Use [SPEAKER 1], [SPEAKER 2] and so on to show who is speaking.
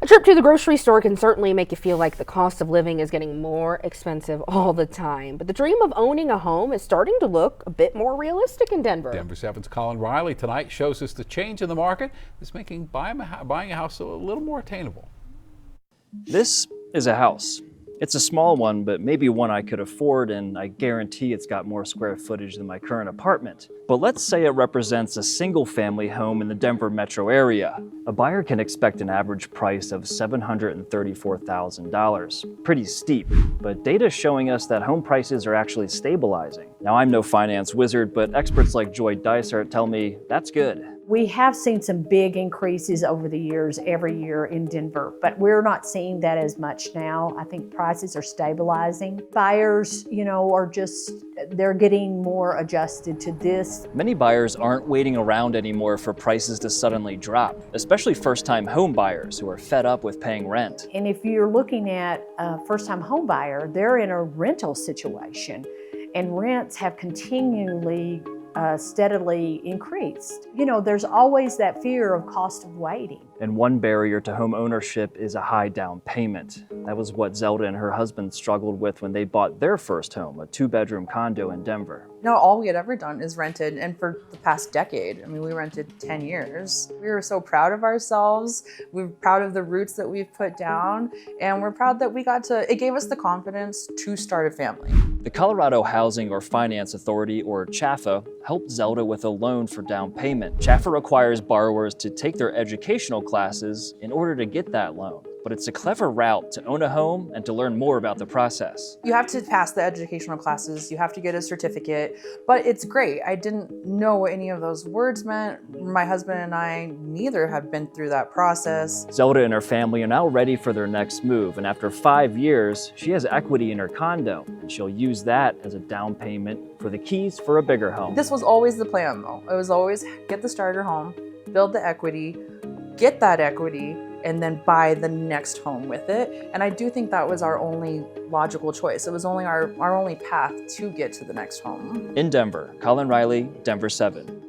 [SPEAKER 1] A trip to the grocery store can certainly make you feel like the cost of living is getting more expensive all the time. But the dream of owning a home is starting to look a bit more realistic in Denver.
[SPEAKER 2] Denver 7's Colin Riley tonight shows us the change in the market that's making buying a house a little more attainable.
[SPEAKER 3] This is a house. It's a small one, but maybe one I could afford, and I guarantee it's got more square footage than my current apartment. But let's say it represents a single-family home in the Denver metro area. A buyer can expect an average price of $734,000. Pretty steep, but data is showing us that home prices are actually stabilizing. Now, I'm no finance wizard, but experts like Joy Dysart tell me that's good.
[SPEAKER 4] We have seen some big increases over the years, every year in Denver, but we're not seeing that as much now. I think prices are stabilizing. Buyers, are they're getting more adjusted to this.
[SPEAKER 3] Many buyers aren't waiting around anymore for prices to suddenly drop, especially first-time home buyers who are fed up with paying rent.
[SPEAKER 4] And if you're looking at a first-time home buyer, they're in a rental situation, and rents have continually steadily increased. There's always that fear of cost of waiting.
[SPEAKER 3] And one barrier to home ownership is a high down payment. That was what Zelda and her husband struggled with when they bought their first home, a 2-bedroom condo in Denver.
[SPEAKER 5] All we had ever done is rented, and for the past decade, we rented 10 years. We were so proud of ourselves. We were proud of the roots that we've put down, and we're proud that it gave us the confidence to start a family.
[SPEAKER 3] The Colorado Housing or Finance Authority, or CHFA, helped Zelda with a loan for down payment. CHFA requires borrowers to take their educational classes in order to get that loan. But it's a clever route to own a home and to learn more about the process.
[SPEAKER 5] You have to pass the educational classes, you have to get a certificate, but it's great. I didn't know what any of those words meant. My husband and I neither have been through that process.
[SPEAKER 3] Zelda and her family are now ready for their next move, and after 5 years, she has equity in her condo, and she'll use that as a down payment for the keys for a bigger home.
[SPEAKER 5] This was always the plan though. It was always get the starter home, build the equity, get that equity, and then buy the next home with it. And I do think that was our only logical choice. It was only our only path to get to the next home.
[SPEAKER 3] In Denver, Colin Riley, Denver 7.